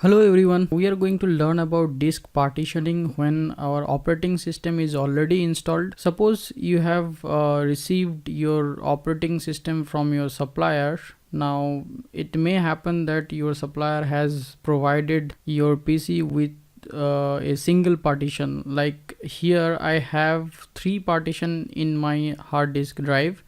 Hello everyone, we are going to learn about disk partitioning when our operating system is already installed. Suppose you have received your operating system from your supplier. Now it may happen that your supplier has provided your PC with a single partition. Like here I have 3 partition in my hard disk drive.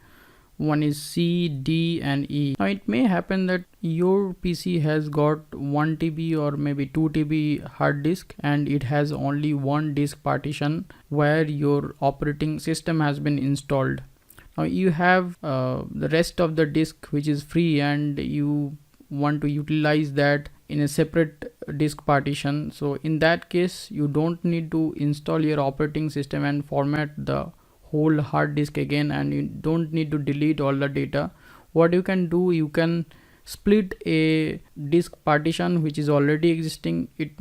One is C, D and E. Now it may happen that your PC has got 1 TB or maybe 2 TB hard disk and it has only one disk partition where your operating system has been installed. Now you have the rest of the disk which is free and you want to utilize that in a separate disk partition. So in that case you don't need to install your operating system and format the whole hard disk again, and you don't need to delete all the data. What you can do, you can split a disk partition which is already existing. It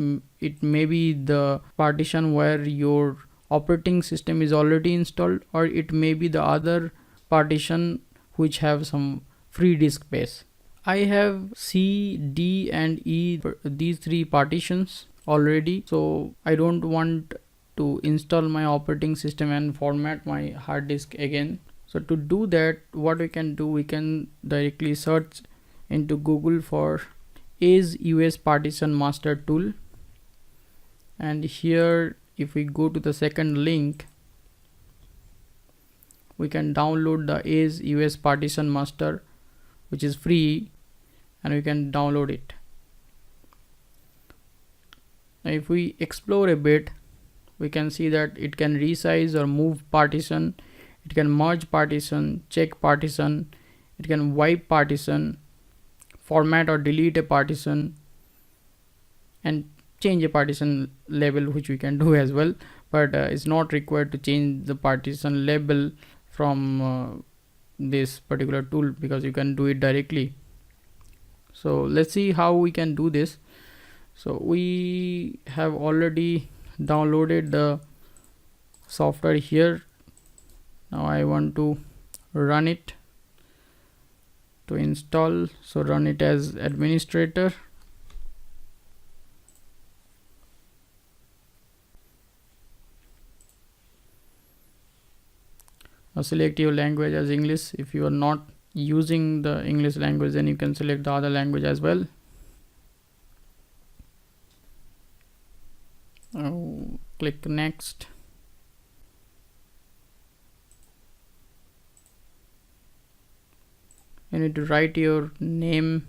may be the partition where your operating system is already installed, or it may be the other partition which have some free disk space. I have C, D and E, these 3 partitions already, so I don't want to install my operating system and format my hard disk again. So to do that, what we can do, we can directly search into Google for EaseUS partition master tool, and here if we go to the second link, we can download the EaseUS partition master, which is free, and we can download it. Now if we explore a bit, we can see that it can resize or move partition, it can merge partition, check partition, it can wipe partition, format or delete a partition, and change a partition label, which we can do as well, but it's not required to change the partition label from this particular tool, because you can do it directly. So let's see how we can do this. So we have already downloaded the software here. Now I want to run it. To install, so run it as administrator. Now select your language as English. If you are not using the English language, then you can select the other language as well. Now click next. You need to write your name,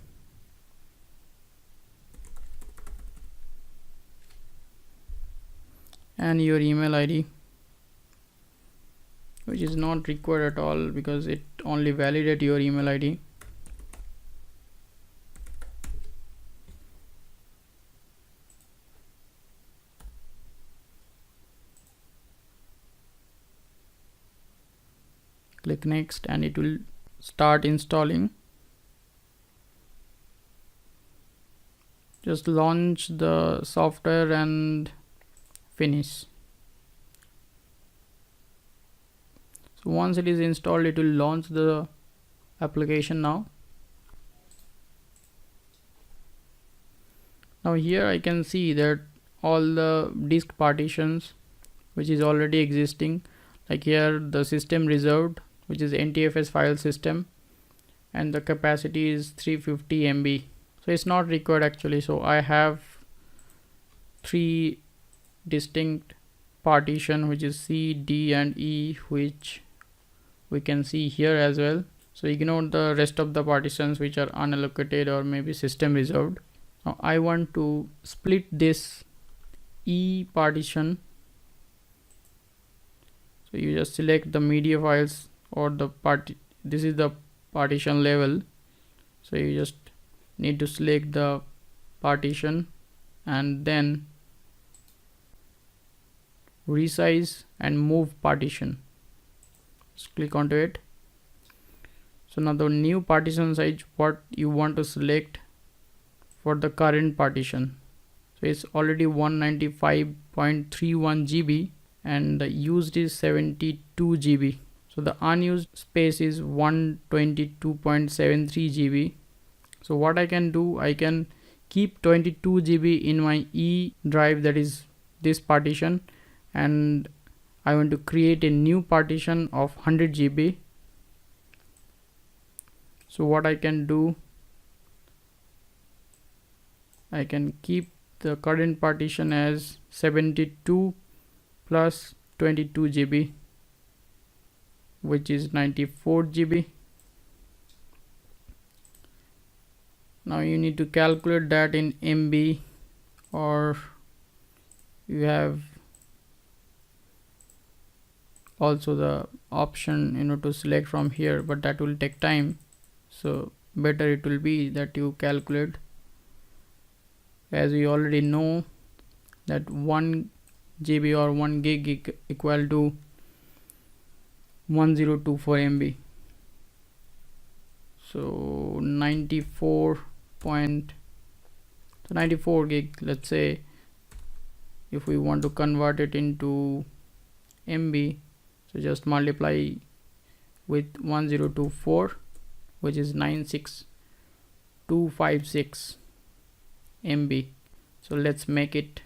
and your email ID, which is not required at all because it only validates your email ID. Click next and it will start installing. Just launch the software and finish. So once it is installed, it will launch the application now. Now here I can see that all the disk partitions which is already existing, like here the system reserved, which is NTFS file system, and the capacity is 350 MB. So it's not required actually. So I have 3 distinct partition, which is C, D and E, which we can see here as well. So ignore the rest of the partitions which are unallocated or maybe system reserved. Now I want to split this E partition. So you just select the media files or the this is the partition level. So you just need to select the partition and then resize and move partition. Just click onto it. So now the new partition size, what you want to select for the current partition. So it's already 195.31 GB and the used is 72 GB. So the unused space is 122.73 GB. So what I can do, I can keep 22 GB in my E drive, that is this partition, and I want to create a new partition of 100 GB. So what I can do, I can keep the current partition as 72 plus 22 GB, which is 94 GB. Now you need to calculate that in MB, or you have also the option to select from here, but that will take time. So better it will be that you calculate, as we already know that 1 GB or 1 gig equal to 1024 MB. So 94 gig, let's say, if we want to convert it into MB, so just multiply with 1024, which is 96256 MB. So let's make it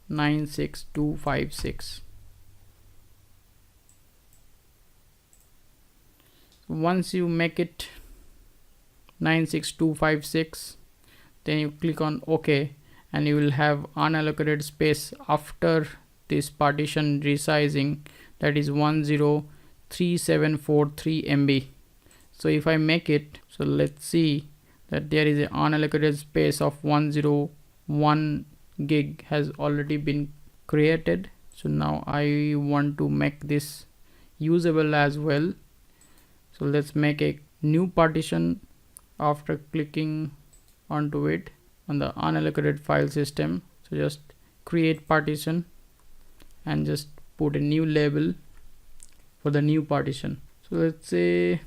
96256. Once you make it 96256, then you click on OK, and you will have unallocated space after this partition resizing, that is 103743 MB. So if I make it, so let's see that there is an unallocated space of 101 gig has already been created. So now I want to make this usable as well. So let's make a new partition after clicking onto it on the unallocated file system. So just create partition and just put a new label for the new partition. So let's say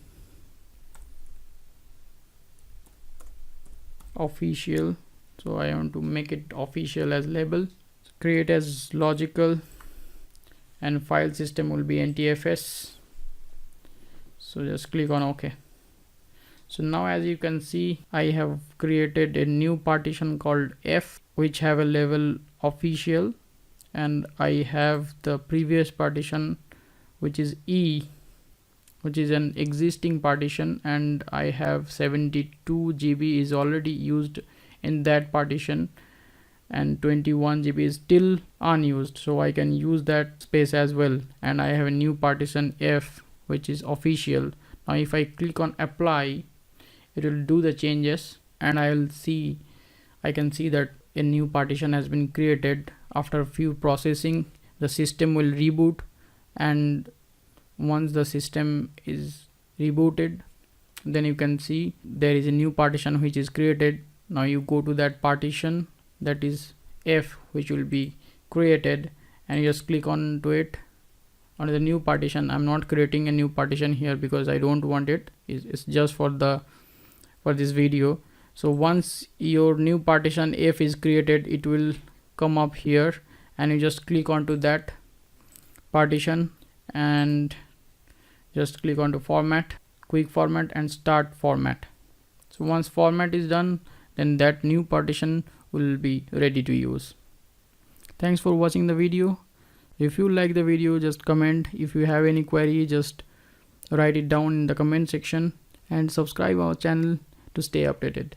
official. So I want to make it official as label. So create as logical, and file system will be NTFS. So just click on OK. So now as you can see, I have created a new partition called F, which have a label official, and I have the previous partition which is E, which is an existing partition, and I have 72 GB is already used in that partition, and 21 GB is still unused, so I can use that space as well. And I have a new partition F, which is official. Now if I click on apply, it will do the changes, and I can see that a new partition has been created. After a few processing, the system will reboot, and once the system is rebooted, then you can see there is a new partition which is created. Now you go to that partition, that is F, which will be created, and you just click on to it on the new partition. I'm not creating a new partition here because I don't want it. It's just for this video. So once your new partition F is created, it will come up here, and you just click onto that partition and just click onto format, quick format, and start format. So once format is done, then that new partition will be ready to use. Thanks for watching the video. If you like the video, just comment. If you have any query, just write it down in the comment section, and subscribe our channel to stay updated.